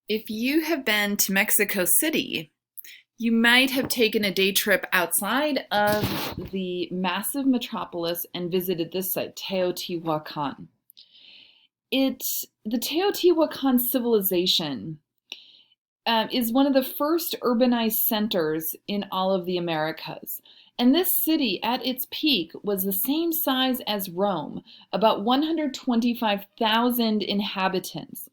If you have been to Mexico City, you might have taken a day trip outside of the massive metropolis and visited this site, Teotihuacan. The Teotihuacan civilization is one of the first urbanized centers in all of the Americas. And this city, at its peak, was the same size as Rome, about 125,000 inhabitants.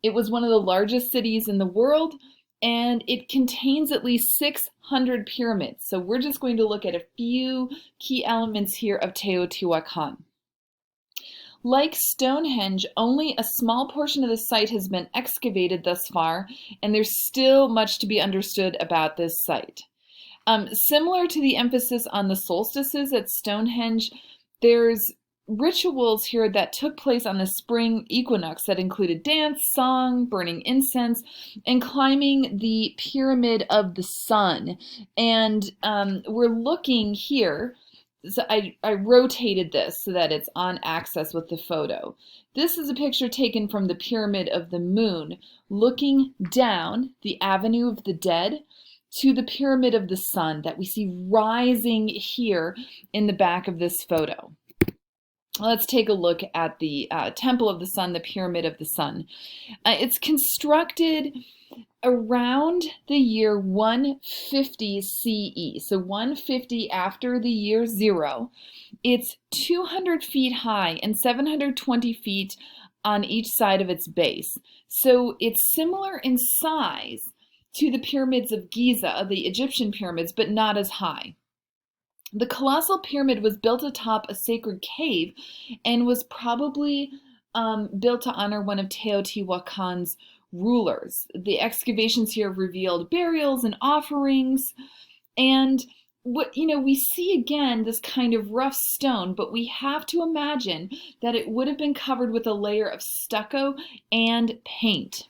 It was one of the largest cities in the world, and it contains at least 600 pyramids. So we're just going to look at a few key elements here of Teotihuacan. Like Stonehenge, only a small portion of the site has been excavated thus far, and there's still much to be understood about this site. Similar to the emphasis on the solstices at Stonehenge, there's rituals here that took place on the spring equinox that included dance, song, burning incense, and climbing the Pyramid of the Sun. And we're looking here. So I rotated this so that it's on axis with the photo. This is a picture taken from the Pyramid of the Moon, looking down the Avenue of the Dead to the Pyramid of the Sun that we see rising here in the back of this photo. Let's take a look at the Temple of the Sun, the Pyramid of the Sun. It's constructed around the year 150 CE, so 150 after the year 0. It's 200 feet high and 720 feet on each side of its base. So it's similar in size to the pyramids of Giza, the Egyptian pyramids, but not as high. The colossal pyramid was built atop a sacred cave and was probably built to honor one of Teotihuacan's rulers. The excavations here revealed burials and offerings, and we see again this kind of rough stone, but we have to imagine that it would have been covered with a layer of stucco and paint.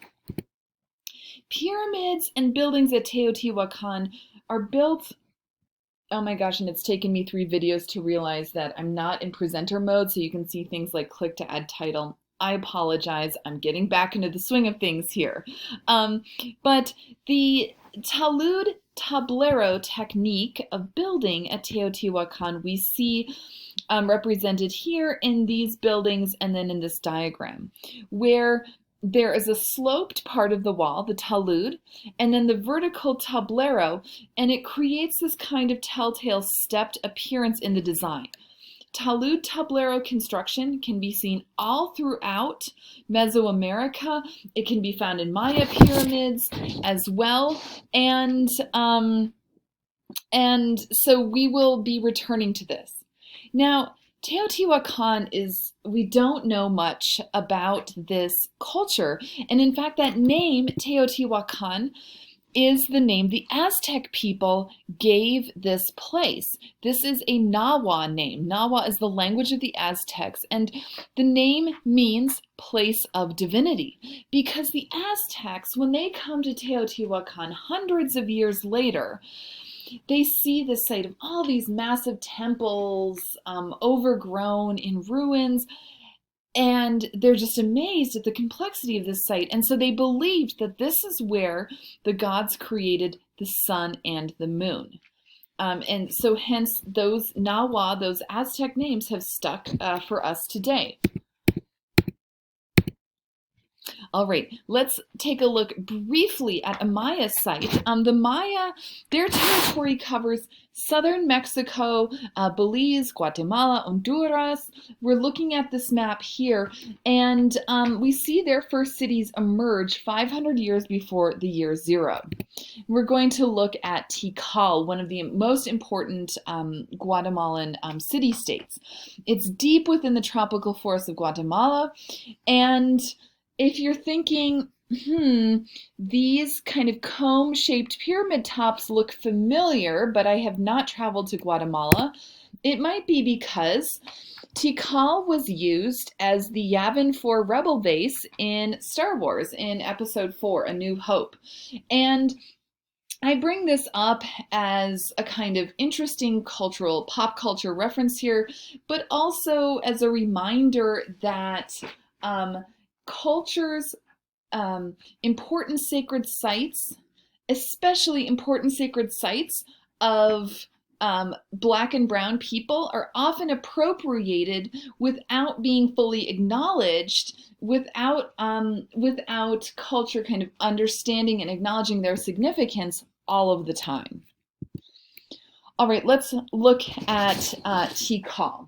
Pyramids and buildings at Teotihuacan are built. Oh my gosh, and it's taken me 3 videos to realize that I'm not in presenter mode, so you can see things like click to add title. I apologize, I'm getting back into the swing of things here. But the talud tablero technique of building at Teotihuacan we see represented here in these buildings and then in this diagram, where there is a sloped part of the wall, the talud, and then the vertical tablero, and it creates this kind of telltale stepped appearance in the design. Talud tablero construction can be seen all throughout Mesoamerica. It can be found in Maya pyramids as well, and so we will be returning to this. Now, Teotihuacan we don't know much about this culture. And in fact, that name, Teotihuacan, is the name the Aztec people gave this place. This is a Nahua name. Nahua is the language of the Aztecs, and the name means place of divinity, because the Aztecs, when they come to Teotihuacan hundreds of years later, they see the site of all these massive temples, overgrown in ruins, and they're just amazed at the complexity of this site. And so they believed that this is where the gods created the sun and the moon. And so hence those Nahua, those Aztec names have stuck for us today. All right, let's take a look briefly at a Maya site. The Maya, their territory covers southern Mexico, Belize, Guatemala, Honduras. We're looking at this map here, and we see their first cities emerge 500 years before the year 0. We're going to look at Tikal, one of the most important Guatemalan city-states. It's deep within the tropical forests of Guatemala, and if you're thinking, these kind of comb-shaped pyramid tops look familiar, but I have not traveled to Guatemala, it might be because Tikal was used as the Yavin 4 rebel base in Star Wars in Episode 4, A New Hope. And I bring this up as a kind of interesting pop culture reference here, but also as a reminder that cultures important sacred sites, especially important sacred sites of Black and brown people, are often appropriated without being fully acknowledged, without culture kind of understanding and acknowledging their significance all of the time. All right, let's look at Tikal.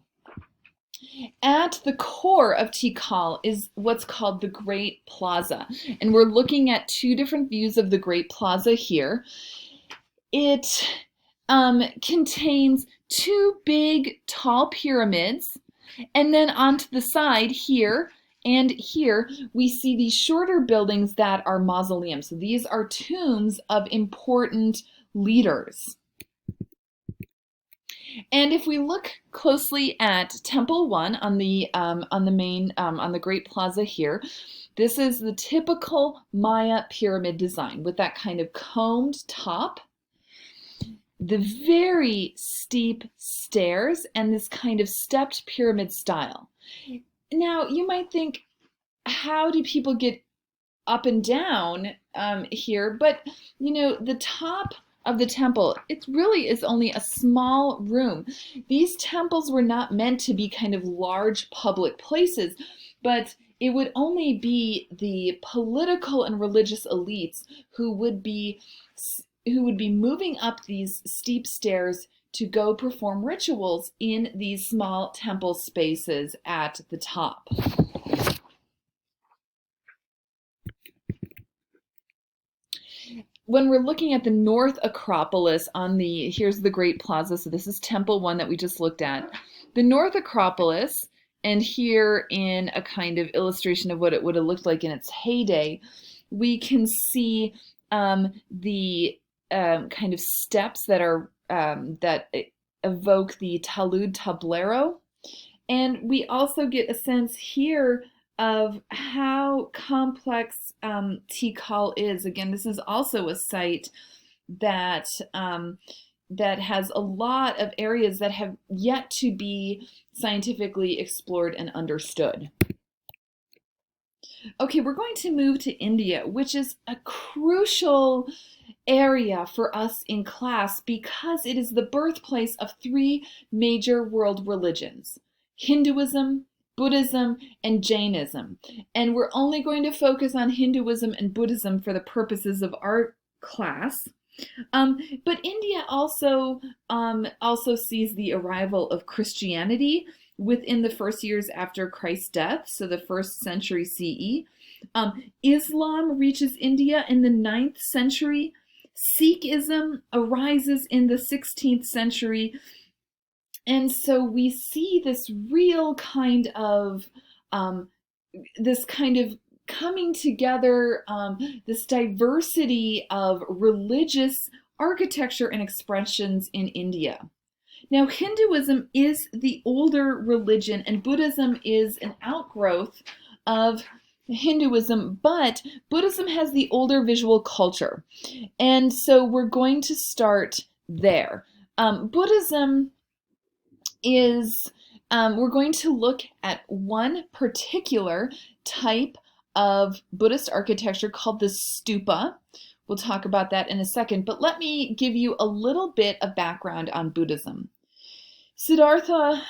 At the core of Tikal is what's called the Great Plaza. And we're looking at two different views of the Great Plaza here. It contains two big, tall pyramids. And then onto the side here and here, we see these shorter buildings that are mausoleums. So these are tombs of important leaders. And if we look closely at Temple 1 on the Great Plaza here, this is the typical Maya pyramid design with that kind of combed top, the very steep stairs, and this kind of stepped pyramid style. Now, you might think, how do people get up and down here? But, you know, the top of the temple, it really is only a small room. These temples were not meant to be kind of large public places, but it would only be the political and religious elites who would be moving up these steep stairs to go perform rituals in these small temple spaces at the top. When we're looking at the North Acropolis here's the Great Plaza, so this is Temple 1 that we just looked at. The North Acropolis, and here in a kind of illustration of what it would have looked like in its heyday, we can see the kind of steps that are that evoke the Talud Tablero. And we also get a sense here of how complex Tikal is. Again, this is also a site that that has a lot of areas that have yet to be scientifically explored and understood. Okay, we're going to move to India, which is a crucial area for us in class because it is the birthplace of three major world religions: Hinduism, Buddhism, and Jainism. And we're only going to focus on Hinduism and Buddhism for the purposes of our class. But India also sees the arrival of Christianity within the first years after Christ's death, so the 1st century CE. Islam reaches India in the 9th century. Sikhism arises in the 16th century. And so we see this real kind of coming together, this diversity of religious architecture and expressions in India. Now, Hinduism is the older religion, and Buddhism is an outgrowth of Hinduism, but Buddhism has the older visual culture. And so we're going to start there. Buddhism is, we're going to look at one particular type of Buddhist architecture called the stupa. We'll talk about that in a second, but let me give you a little bit of background on Buddhism. Siddhartha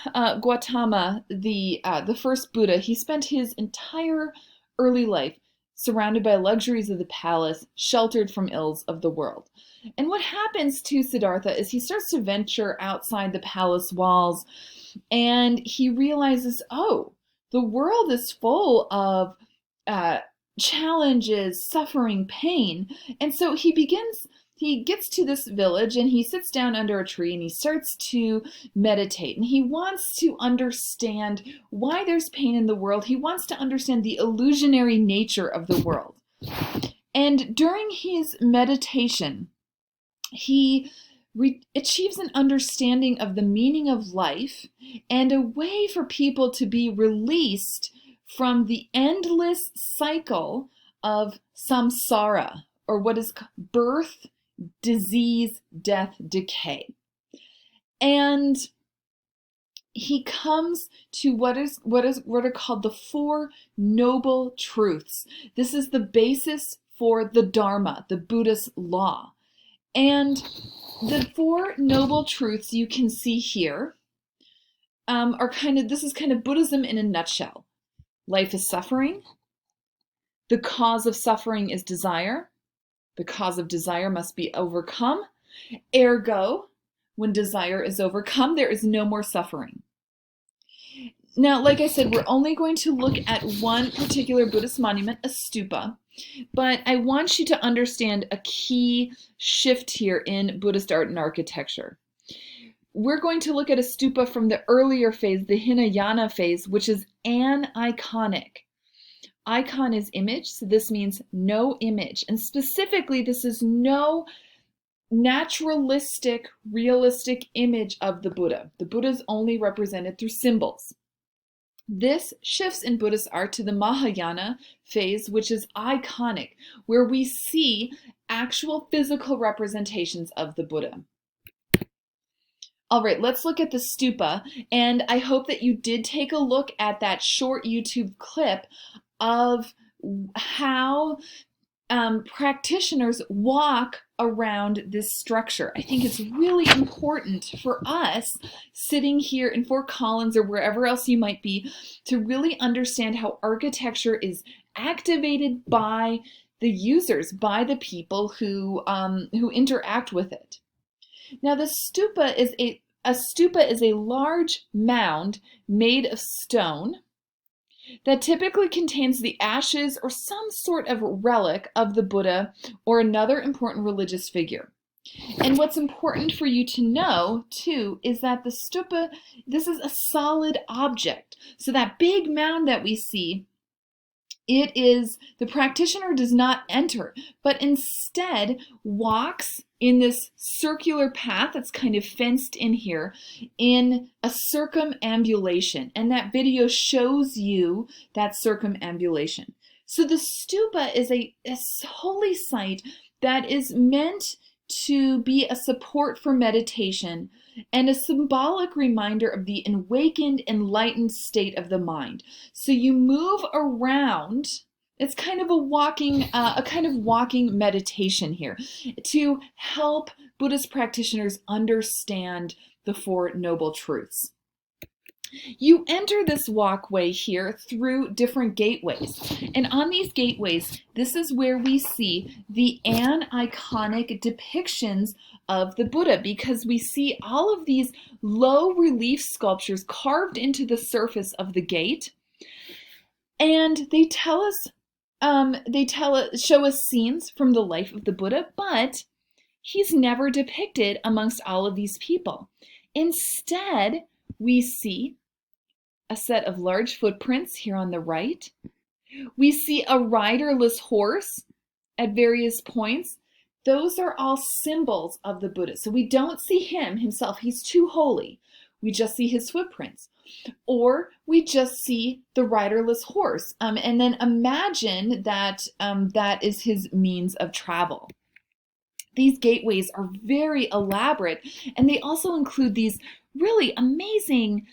Gautama, the first Buddha, he spent his entire early life surrounded by luxuries of the palace, sheltered from ills of the world. And what happens to Siddhartha is he starts to venture outside the palace walls, and he realizes, oh, the world is full of challenges, suffering, pain. And so he gets to this village and he sits down under a tree and he starts to meditate. And he wants to understand why there's pain in the world. He wants to understand the illusionary nature of the world. And during his meditation, he achieves an understanding of the meaning of life and a way for people to be released from the endless cycle of samsara, or what is birth, disease, death, decay. And he comes to what are called the Four Noble Truths. This is the basis for the Dharma, the Buddhist law. And the Four Noble Truths you can see here this is kind of Buddhism in a nutshell. Life is suffering. The cause of suffering is desire. The cause of desire must be overcome. Ergo, when desire is overcome, there is no more suffering. Now, like I said, we're only going to look at one particular Buddhist monument, a stupa, but I want you to understand a key shift here in Buddhist art and architecture. We're going to look at a stupa from the earlier phase, the Hinayana phase, which is aniconic. Icon is image, so this means no image. And specifically, this is no naturalistic, realistic image of the Buddha. The Buddha is only represented through symbols. This shifts in Buddhist art to the Mahayana phase, which is iconic, where we see actual physical representations of the Buddha. All right, let's look at the stupa, and I hope that you did take a look at that short YouTube clip of how practitioners walk around this structure. I think it's really important for us sitting here in Fort Collins or wherever else you might be to really understand how architecture is activated by the users, by the people who interact with it. Now, the stupa is a large mound made of stone that typically contains the ashes or some sort of relic of the Buddha or another important religious figure. And what's important for you to know, too, is that the stupa, this is a solid object. So that big mound that we see, the practitioner does not enter, but instead walks in this circular path that's kind of fenced in here in a circumambulation. And that video shows you that circumambulation. So the stupa is a holy site that is meant to be a support for meditation and a symbolic reminder of the awakened, enlightened state of the mind. So you move around. It's kind of a walking meditation here to help Buddhist practitioners understand the Four Noble Truths. You enter this walkway here through different gateways. And on these gateways, this is where we see the aniconic depictions of the Buddha, because we see all of these low relief sculptures carved into the surface of the gate. And they show us scenes from the life of the Buddha, but he's never depicted amongst all of these people. Instead, we see a set of large footprints here on the right. We see a riderless horse at various points. Those are all symbols of the Buddha. So we don't see him himself. He's too holy. We just see his footprints. Or we just see the riderless horse. And then imagine that that is his means of travel. These gateways are very elaborate, and they also include these really amazing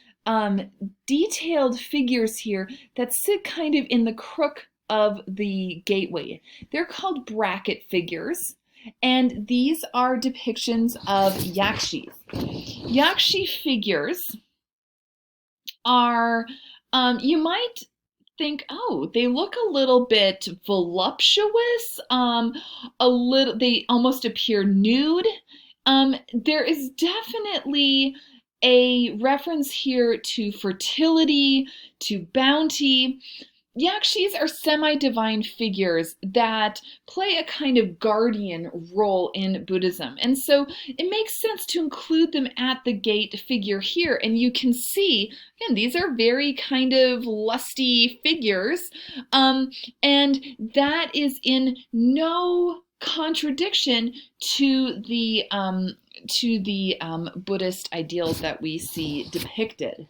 detailed figures here that sit kind of in the crook of the gateway. They're called bracket figures, and these are depictions of yakshis. Yakshi figures are, you might think, oh, they look a little bit voluptuous, they almost appear nude. There is definitely a reference here to fertility, to bounty. Yakshis are semi-divine figures that play a kind of guardian role in Buddhism. And so it makes sense to include them at the gate figure here. And you can see, again, these are very kind of lusty figures. And that is in no contradiction to the Buddhist ideals that we see depicted.